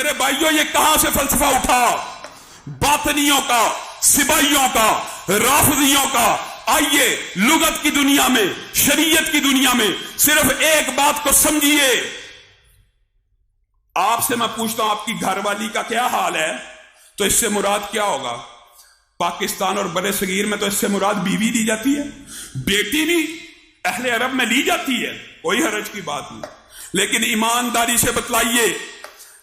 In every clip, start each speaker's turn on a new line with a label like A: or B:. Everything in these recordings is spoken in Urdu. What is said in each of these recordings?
A: میرے بھائیوں یہ کہاں سے فلسفہ اٹھا؟ باطنیوں کا، سبائیوں کا، رافضیوں کا۔ آئیے لغت کی دنیا میں، شریعت کی دنیا میں صرف ایک بات کو سمجھیے۔ آپ سے میں پوچھتا ہوں آپ کی گھر والی کا کیا حال ہے، تو اس سے مراد کیا ہوگا؟ پاکستان اور برے صغیر میں تو اس سے مراد بیوی دی جاتی ہے، بیٹی بھی اہل عرب میں لی جاتی ہے، کوئی حرج کی بات نہیں۔ لیکن ایمانداری سے بتلائیے،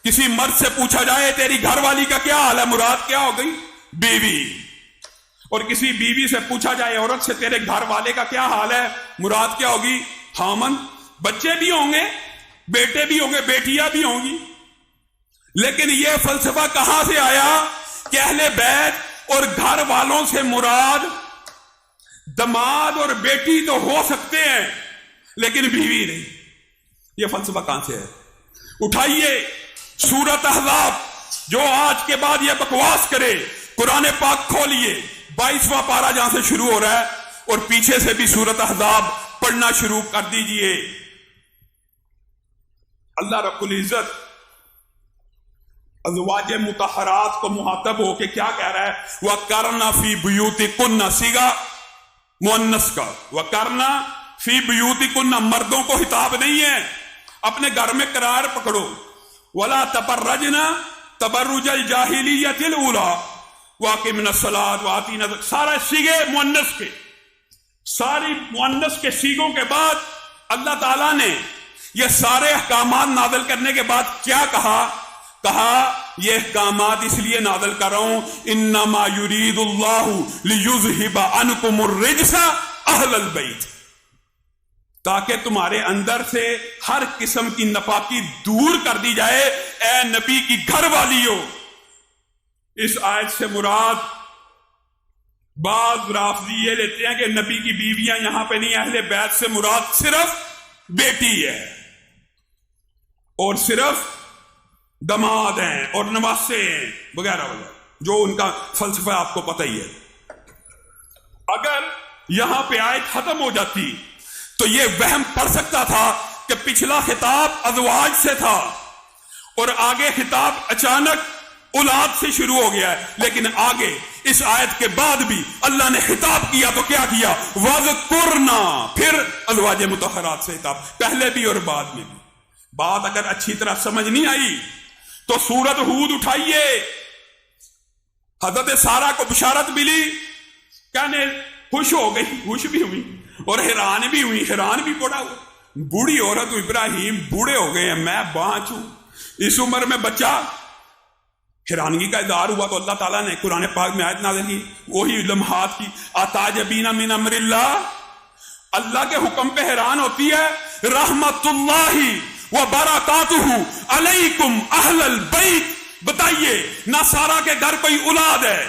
A: کسی مرد سے پوچھا جائے تیری گھر والی کا کیا حال ہے، مراد کیا ہو گئی؟ بیوی۔ اور کسی بیوی سے پوچھا جائے عورت سے تیرے گھر والے کا کیا حال ہے، مراد کیا ہوگی؟ خامن۔ بچے بھی ہوں گے، بیٹے بھی ہوں گے، بیٹیاں بھی ہوں گی۔ لیکن یہ فلسفہ کہاں سے آیا کہ اہل بیت اور گھر والوں سے مراد دماد اور بیٹی تو ہو سکتے ہیں لیکن بیوی نہیں؟ یہ فلسفہ کہاں سے ہے؟ اٹھائیے سورۃ احزاب، جو آج کے بعد یہ بکواس کرے قرآن پاک کھولیے، 22واں پارہ جہاں سے شروع ہو رہا ہے، اور پیچھے سے بھی سورۃ احزاب پڑھنا شروع کر دیجئے۔ اللہ رب العزت ازواج مطہرات کو مخاطب ہو کے کیا کہہ رہا ہے؟ وَقَرْنَ فِي بُيُوتِكُنَّ، صیغہ مؤنث کا، وَقَرْنَ فِي بُيُوتِكُنَّ، مردوں کو خطاب نہیں ہے، اپنے گھر میں قرار پکڑو۔ وَلَا تَبَرَّجْنَ تَبَرُّجَ الْجَاهِلِيَّةِ الْأُولَىٰ وَأَقِمْنَ الصَّلَاةَ وَآتِينَ الزَّكَاةَ، سارے سیغے مؤنث کے، ساری مؤنث کے سیغوں کے بعد اللہ تعالیٰ نے یہ سارے احکامات نازل کرنے کے بعد کیا کہا؟ یہ احکامات اس لیے نازل کر رہا ہوں انما یرید اللہ لیذہب عنکم الرجس اہل البیت، تاکہ تمہارے اندر سے ہر قسم کی ناپاکی دور کر دی جائے۔ اے نبی کی گھر والیوں، اس آیت سے مراد بعض رافضی یہ لیتے ہیں کہ نبی کی بیویاں یہاں پہ نہیں، اہل بیت سے مراد صرف بیٹی ہے اور صرف دماد ہیں اور نواسے ہیں وغیرہ وغیرہ، جو ان کا فلسفہ آپ کو پتہ ہی ہے۔ اگر یہاں پہ آیت ختم ہو جاتی تو یہ وہم پڑ سکتا تھا کہ پچھلا خطاب ازواج سے تھا اور آگے خطاب اچانک اولاد سے شروع ہو گیا ہے، لیکن آگے اس آیت کے بعد بھی اللہ نے خطاب کیا تو کیا کیا؟ وَذْكُرْنَا، پھر ازواج مطہرات سے خطاب، پہلے بھی اور بعد میں بھی۔ بات اگر اچھی طرح سمجھ نہیں آئی تو سورت ہود اٹھائیے، حضرت سارہ کو بشارت ملی، کہنے خوش ہو گئی، خوش بھی ہوئی اور حیران بھی ہوئی، حیران بھی پڑا ہوا۔ بوڑھی عورت ابراہیم بوڑھے ہو گئے ہیں، میں بانچ ہوں، اس عمر میں بچہ۔ حیرانگی کا اظہار ہوا تو اللہ تعالیٰ نے قرآن پاک میں آیت نازل کی، وہی لمحات کی، اتعجبین من امر اللہ، اللہ کے حکم پہ حیران ہوتی ہے۔ رحمت اللہ وبرکاتہ علیکم اہل البیت، بتائیے نہ سارا کے گھر کوئی اولاد ہے،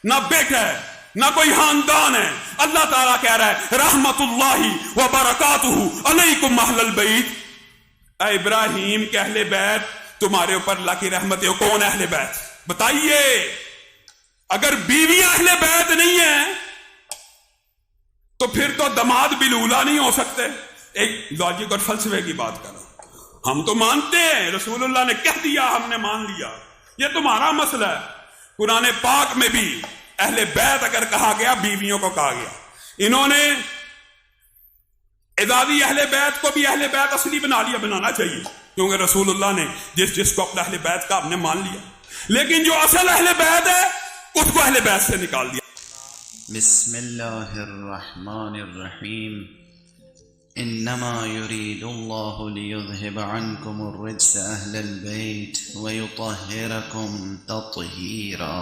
A: نہ بیٹا ہے، نہ کوئی خاندان ہے، اللہ تعالیٰ کہہ رہا ہے رحمت اللہ وبرکاتہ علیکم اہل البیت، اے ابراہیم کے اہل بیت تمہارے اوپر اللہ کی رحمت ہے۔ کون اہل بیت بتائیے؟ اگر بیوی اہل بیت نہیں ہے تو پھر تو دماد بلولا نہیں ہو سکتے۔ ایک لاجک اور فلسفے کی بات کر رہا ہوں، ہم تو مانتے ہیں رسول اللہ نے کہہ دیا ہم نے مان لیا، یہ تمہارا مسئلہ ہے۔ قرآن پاک میں بھی اہل بیت اگر کہا گیا بیویوں کو کہا گیا، انہوں نے اعزازی اہل بیت کو بھی اہل بیت اصلی بنا لیا، بنانا چاہیے، کیونکہ رسول اللہ نے جس کو اپنا اہل بیت کا ہم نے مان لیا، لیکن جو اصل اہل بیت ہے اس کو اہل بیت سے نکال دیا۔
B: بسم اللہ الرحمن الرحیم، انما يريد الله ليذهب عنكم الرجس اهل البيت ويطهركم تطهيرا۔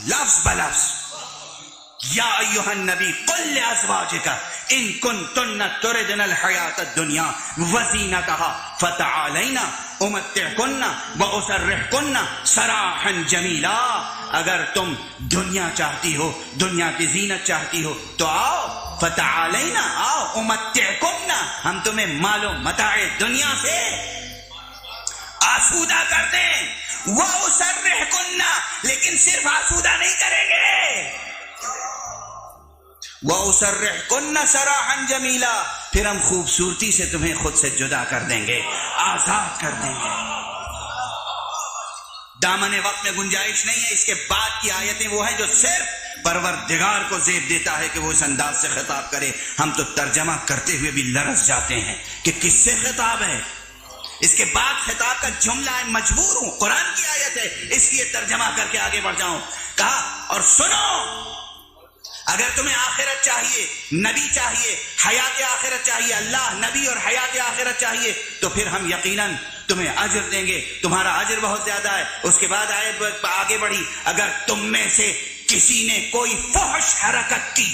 C: لفظ بلفظ، یا ایها النبی قل لازواجک ان کنتن تردن الحیات الدنیا وزینتها فتعالینا امتعکن واسرحکن سراحا جمیلا، اگر تم دنیا چاہتی ہو، دنیا کی زینت چاہتی ہو تو آؤ، فتعالینا، آؤ، امتعکن، ہم تمہیں مال و متاع دنیا سے آسودہ کر دیں، واسرحکن، لیکن صرف آسودہ نہیں کریں گے، وَأُسَرِّحْكُنَّ سَرَاحًا جَمِيلًا، پھر ہم خوبصورتی سے تمہیں خود سے جدا کر دیں گے، آزاد کر دیں گے۔ دامن وقت میں گنجائش نہیں ہے۔ اس کے بعد کی آیتیں وہ ہیں جو صرف پروردگار کو زیب دیتا ہے کہ وہ اس انداز سے خطاب کرے۔ ہم تو ترجمہ کرتے ہوئے بھی لرز جاتے ہیں کہ کس سے خطاب ہے۔ اس کے بعد خطاب کا جملہ ہے، مجبور ہوں، قرآن کی آیت ہے اس لیے ترجمہ کر کے آگے بڑھ جاؤں۔ کہا اور سنو، اگر تمہیں آخرت چاہیے، نبی چاہیے، حیات آخرت چاہیے، اللہ، نبی اور حیات آخرت چاہیے، تو پھر ہم یقیناً تمہیں اجر دیں گے، تمہارا اجر بہت زیادہ ہے۔ اس کے بعد آگے بڑھی، اگر تم میں سے کسی نے کوئی فحش حرکت کی،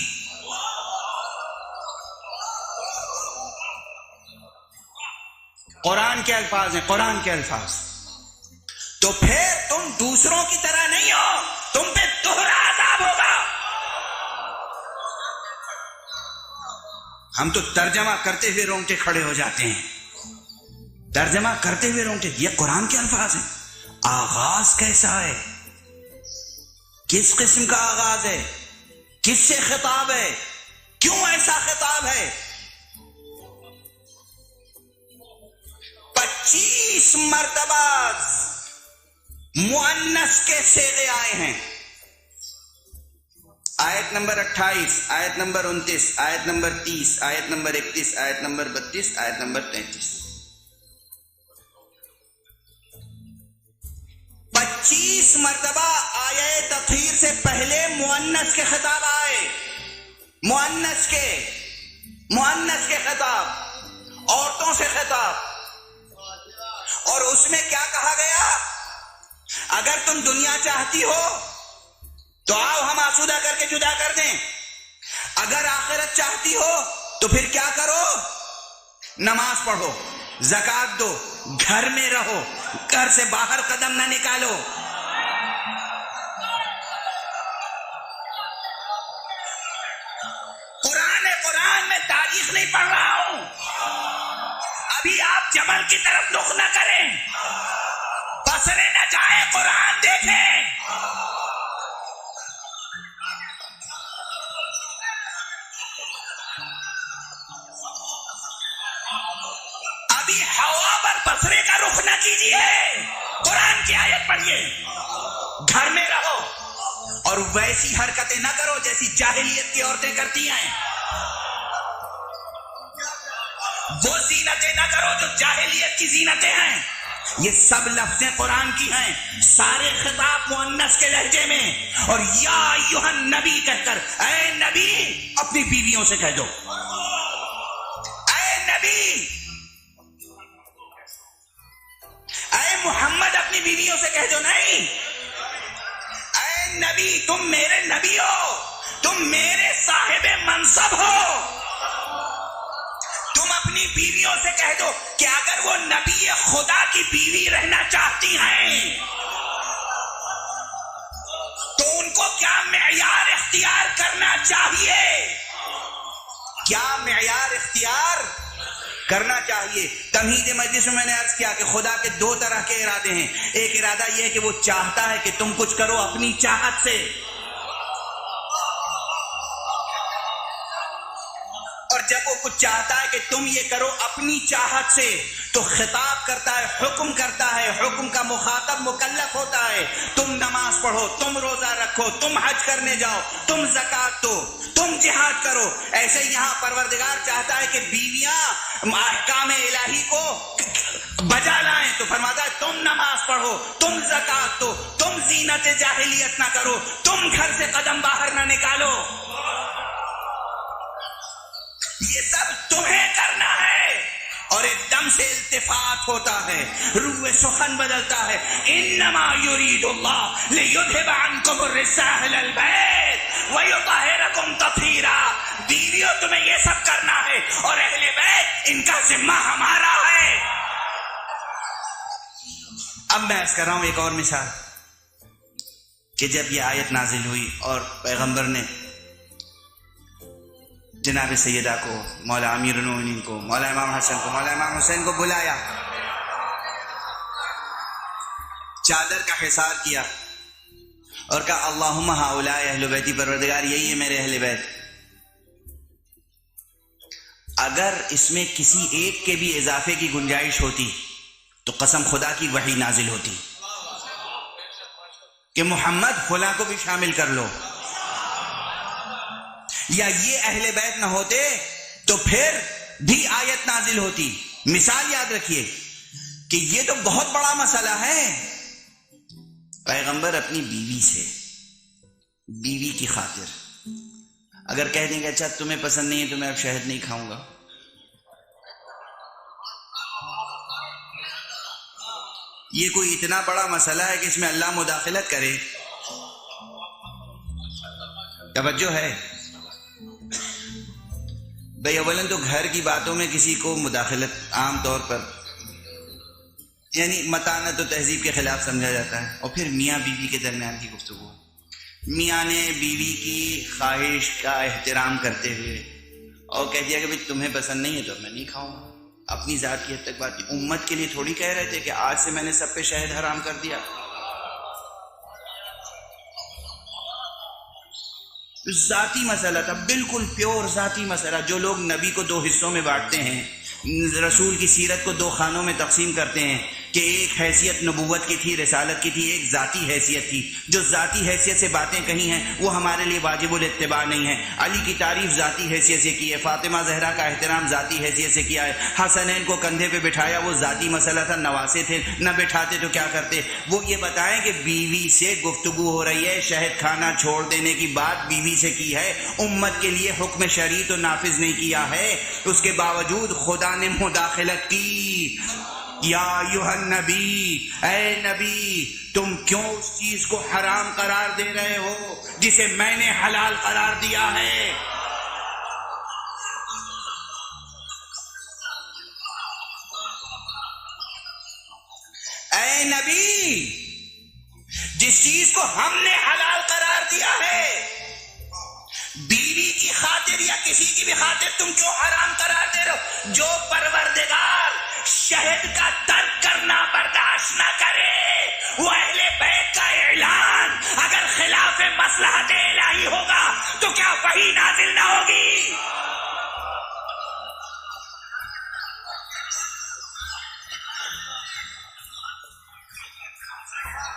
C: قرآن کے الفاظ ہیں، قرآن کے الفاظ، تو پھر تم دوسروں کی طرح نہیں ہو، تم پہ دوہرا عذاب ہوگا۔ ہم تو ترجمہ کرتے ہوئے رونگٹے کھڑے ہو جاتے ہیں، ترجمہ کرتے ہوئے رونگٹے۔ یہ قرآن کے الفاظ ہیں۔ آغاز کیسا ہے؟ کس قسم کا آغاز ہے؟ کس سے خطاب ہے؟ کیوں ایسا خطاب ہے؟ 25 مرتبہ مؤنث کے صیغے آئے ہیں۔ آیت نمبر 28، آیت نمبر 29، آیت نمبر 30، آیت نمبر 31، آیت نمبر 32، آیت نمبر 33۔ 25 مرتبہ آیت تطہیر سے پہلے مؤنث کے خطاب آئے، مؤنث کے خطاب، عورتوں سے خطاب۔ اور اس میں کیا کہا گیا؟ اگر تم دنیا چاہتی ہو تو آؤ ہم آسودہ کر کے جدا کر دیں، اگر آخرت چاہتی ہو تو پھر کیا کرو؟ نماز پڑھو، زکات دو، گھر میں رہو، گھر سے باہر قدم نہ نکالو۔ قرآن میں تاریخ نہیں پڑھ رہا ہوں۔ ابھی آپ جبل کی طرف رخ نہ کریں، بسرے نہ جائیں، قرآن دیکھیں۔ ابھی ہوا پر بسرے کا رخ نہ کیجیے، قرآن کی آیت پڑھیے، گھر میں رہو، اور ویسی حرکتیں نہ کرو جیسی جاہلیت کی عورتیں کرتی ہیں، وہ زینتیں نہ کرو جو جاہلیت کی زینتیں ہیں۔ یہ سب لفظیں قرآن کی ہیں، سارے خطاب مؤنث کے لہجے میں، اور یا ایھا النبی کہہ کر، اے نبی اپنی بیویوں سے کہہ دو، اے نبی، اے محمد اپنی بیویوں سے کہہ دو، نہیں، اے نبی تم میرے نبی ہو، تم میرے صاحب منصب ہو، تم اپنی بیویوں سے کہہ دو کہ اگر وہ نبی خدا کی بیوی رہنا چاہتی ہیں تو ان کو کیا معیار اختیار کرنا چاہیے، کیا معیار اختیار کرنا چاہیے۔ تمہید مجلس میں نے عرض کیا کہ خدا کے 2 طرح کے ارادے ہیں، ایک ارادہ یہ ہے کہ وہ چاہتا ہے کہ تم کچھ کرو اپنی چاہت سے، اور جب وہ کچھ چاہتا ہے کہ تم یہ کرو اپنی چاہت سے تو خطاب کرتا ہے، حکم کرتا ہے، حکم کا مخاطب مکلف ہوتا ہے۔ تم نماز پڑھو، تم روزہ رکھو، تم حج کرنے جاؤ، تم زکات دو، تم جہاد کرو۔ ایسے یہاں پروردگار چاہتا ہے کہ بیویاں احکام الہی کو بجا لائیں تو فرماتا ہے تم نماز پڑھو، تم زکات دو، تم زینت جاہلیت نہ کرو، تم گھر سے قدم باہر نہ نکالو۔ یہ سب تمہیں کرنا ہے، اور ایک دم سے التفات ہوتا ہے، روح سخن بدلتا ہے۔ انما یرید اللہ لیذھب عنکم الرجس اہل البیت ویطہرکم تطہیرا۔ بیویوں تمہیں یہ سب کرنا ہے، اور اہل بیت ان کا ذمہ ہمارا ہے۔ اب میں عرض کر رہا ہوں ایک اور مثال کہ جب یہ آیت نازل ہوئی اور پیغمبر نے جناب سیدہ کو، مولا امیر المومنین کو، مولا امام حسن کو، مولا امام حسین کو بلایا، چادر کا حصار کیا اور کہا اللہم ہؤلاء اہل بیتی، پروردگار یہی ہے میرے اہل بیت، اگر اس میں کسی ایک کے بھی اضافے کی گنجائش ہوتی تو قسم خدا کی وحی نازل ہوتی کہ محمد فلاں کو بھی شامل کر لو، یا یہ اہل بیت نہ ہوتے تو پھر بھی آیت نازل ہوتی۔ مثال یاد رکھیے کہ یہ تو بہت بڑا مسئلہ ہے۔ پیغمبر اپنی بیوی سے، بیوی کی خاطر اگر کہہ دیں گے اچھا تمہیں پسند نہیں ہے تو میں اب شہد نہیں کھاؤں گا، یہ کوئی اتنا بڑا مسئلہ ہے کہ اس میں اللہ مداخلت کرے؟ توجہ ہے بھئی، اولن تو گھر کی باتوں میں کسی کو مداخلت عام طور پر یعنی متانت و تہذیب کے خلاف سمجھا جاتا ہے، اور پھر میاں بیوی کے درمیان کی گفتگو، میاں نے بیوی کی خواہش کا احترام کرتے ہوئے اور کہہ دیا کہ بھئی تمہیں پسند نہیں ہے تو میں نہیں کھاؤں گا، اپنی ذات کی حد تک بات، امت کے لیے تھوڑی کہہ رہے تھے کہ آج سے میں نے سب پہ شہد حرام کر دیا۔ ذاتی مسئلہ تھا، بالکل پیور ذاتی مسئلہ۔ جو لوگ نبی کو دو حصوں میں بانٹتے ہیں، رسول کی سیرت کو دو خانوں میں تقسیم کرتے ہیں کہ ایک حیثیت نبوت کی تھی، رسالت کی تھی، ایک ذاتی حیثیت تھی، جو ذاتی حیثیت سے باتیں کہی ہیں وہ ہمارے لیے واجب الاتباع نہیں ہے۔ علی کی تعریف ذاتی حیثیت سے کی ہے، فاطمہ زہرا کا احترام ذاتی حیثیت سے کیا ہے، حسنین کو کندھے پہ بٹھایا وہ ذاتی مسئلہ تھا، نواسے تھے، نہ بٹھاتے تو کیا کرتے۔ وہ یہ بتائیں کہ بیوی سے گفتگو ہو رہی ہے، شہد کھانا چھوڑ دینے کی بات بیوی سے کی ہے، امت کے لیے حکم شرعی تو نافذ نہیں کیا ہے، اس کے باوجود خدا نے مداخلت کی۔ یا ایھا النبی، اے نبی تم کیوں اس چیز کو حرام قرار دے رہے ہو جسے میں نے حلال قرار دیا ہے؟ اے نبی، جس چیز کو ہم نے حلال قرار دیا ہے بیوی کی خاطر یا کسی کی بھی خاطر تم کیوں حرام قرار دے رہے ہو؟ جو پروردگار شہد کا ترک کرنا برداشت نہ کرے، وہ اہل بیت کا اعلان اگر خلاف مصلحت الہی ہوگا تو کیا وحی نازل نہ ہوگی؟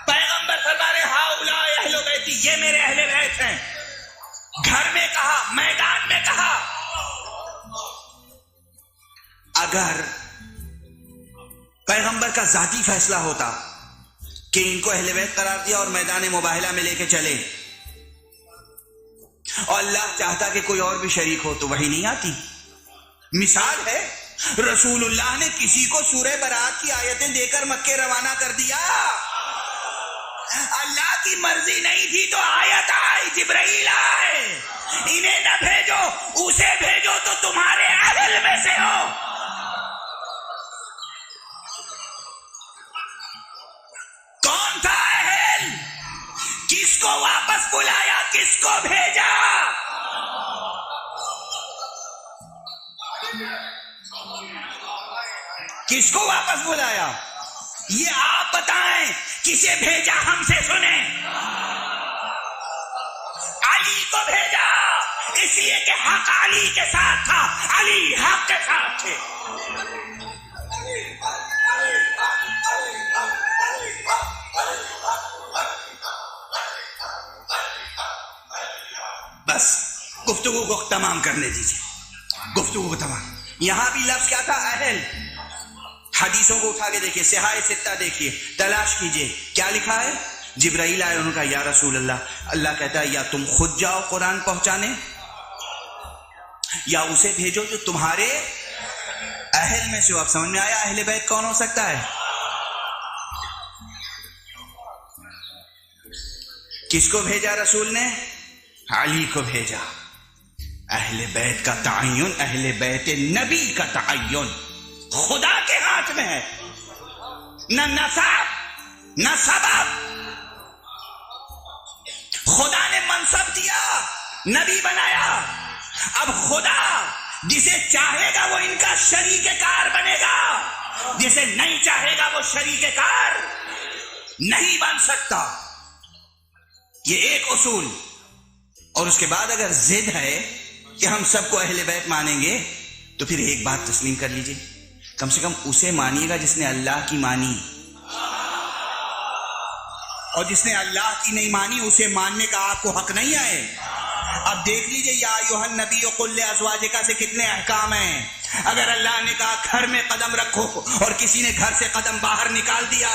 C: پیغمبر فرما رہے ہؤلاء اہل بیتی، یہ میرے اہل بیت ہیں۔ گھر میں کہا، میدان میں کہا۔ اگر پیغمبر کا ذاتی فیصلہ ہوتا کہ ان کو اہل بیت قرار دیا اور میدان مباہلہ میں لے کے چلے، اور اللہ چاہتا کہ کوئی اور بھی شریک ہو تو وہی نہیں آتی۔ مثال ہے، رسول اللہ نے کسی کو سورہ برات کی آیتیں دے کر مکے روانہ کر دیا، اللہ کی مرضی نہیں تھی تو آیت آئی، جبرائیل آئے، انہیں نہ بھیجو اسے بھیجو تو تمہارے اہل میں سے ہو۔ کون تھا اہل؟ کس کو واپس بلایا، کس کو بھیجا؟ کس کو واپس بلایا؟ یہ آپ بتائیں، کسے بھیجا؟ ہم سے سنیں۔ علی کو بھیجا، اس لیے کہ حق علی کے ساتھ تھا، علی حق کے ساتھ تھے۔ بس گفتگو کو تمام کرنے دیجیے، گفتگو کو تمام۔ یہاں بھی لفظ کیا تھا؟ اہل۔ حدیثوں کو اٹھا کے دیکھیے، صحاح ستہ دیکھیے، تلاش کیجیے، کیا لکھا ہے؟ جبرائیل آئے، انہوں نے کہا یا رسول اللہ کہتا ہے یا تم خود جاؤ قرآن پہنچانے یا اسے بھیجو جو تمہارے اہل میں سے ہو۔ اب سمجھ میں آیا اہل بیت کون ہو سکتا ہے؟ کس کو بھیجا رسول نے؟ علی کو بھیجا۔ اہل بیت کا تعین، اہل بیت نبی کا تعین خدا کے ہاتھ میں ہے، نہ نسب نہ سبب۔ خدا نے منصب دیا، نبی بنایا، اب خدا جسے چاہے گا وہ ان کا شریک کار بنے گا، جسے نہیں چاہے گا وہ شریک کار نہیں بن سکتا۔ یہ ایک اصول۔ اور اس کے بعد اگر ضد ہے کہ ہم سب کو اہل بیت مانیں گے تو پھر ایک بات تسلیم کر لیجئے، کم سے کم اسے مانیے گا جس نے اللہ کی مانی، اور جس نے اللہ کی نہیں مانی اسے ماننے کا آپ کو حق نہیں ہے۔ اب دیکھ لیجئے یا ایھا النبی قل لازواجک سے کتنے احکام ہیں۔ اگر اللہ نے کہا گھر میں قدم رکھو اور کسی نے گھر سے قدم باہر نکال دیا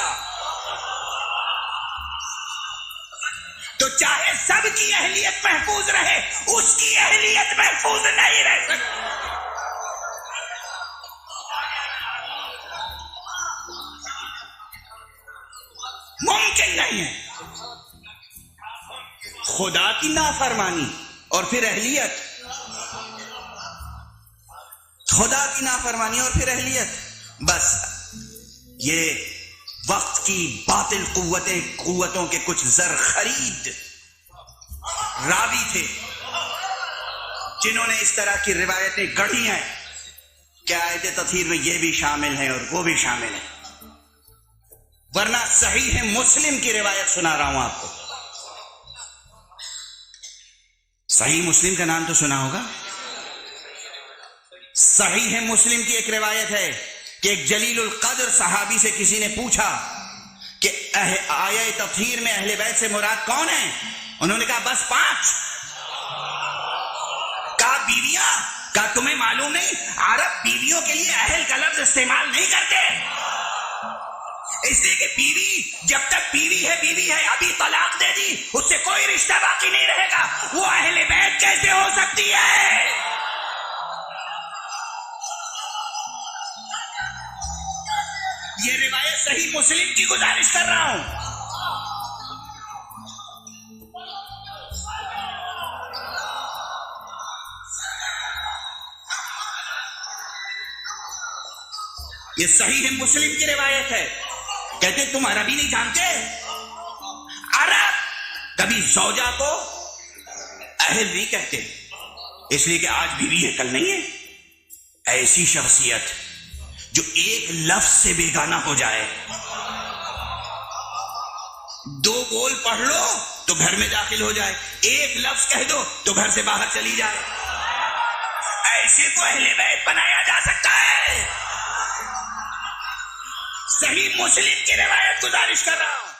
C: تو چاہے سب کی اہلیت محفوظ رہے، اس کی اہلیت محفوظ نہیں رہ سکتی۔ ممکن نہیں ہے۔ خدا کی نافرمانی اور پھر اہلیت، خدا کی نافرمانی اور پھر اہلیت، بس یہ وقت کی باطل قوتوں کے کچھ زر خرید راوی تھے جنہوں نے اس طرح کی روایتیں گڑھی ہیں کہ آیت تطہیر میں یہ بھی شامل ہیں اور وہ بھی شامل ہیں، ورنہ صحیح مسلم کی روایت سنا رہا ہوں آپ کو۔ صحیح مسلم کا نام تو سنا ہوگا۔ صحیح مسلم کی ایک روایت ہے کہ ایک جلیل القدر صحابی سے کسی نے پوچھا کہ آیت تطہیر میں اہل بیت سے مراد کون ہیں؟ انہوں نے کہا بس 5۔ کہا بیویاں؟ کہا تمہیں معلوم نہیں عرب بیویوں کے لیے اہل کا لفظ استعمال نہیں کرتے، اس لیے کہ بیوی جب تک بیوی ہے، ابھی طلاق دے دی اس سے کوئی رشتہ باقی نہیں رہے گا، وہ اہل بیت کیسے ہو سکتی ہے؟ یہ روایت صحیح مسلم کی گزارش کر رہا ہوں۔ یہ صحیح مسلم کی روایت ہے۔ کہتے تم عربی نہیں جانتے؟ عرب کبھی زوجہ کو اہل نہیں کہتے، اس لیے کہ آج بیوی ہے کل نہیں ہے۔ ایسی شخصیت جو ایک لفظ سے بیگانہ ہو جائے، 2 بول پڑھ لو تو گھر میں داخل ہو جائے، ایک لفظ کہہ دو تو گھر سے باہر چلی جائے، ایسے کو اہل بیت بنایا جا سکتا ہے؟ صحیح مسلم کی روایت گزارش کر رہا ہوں۔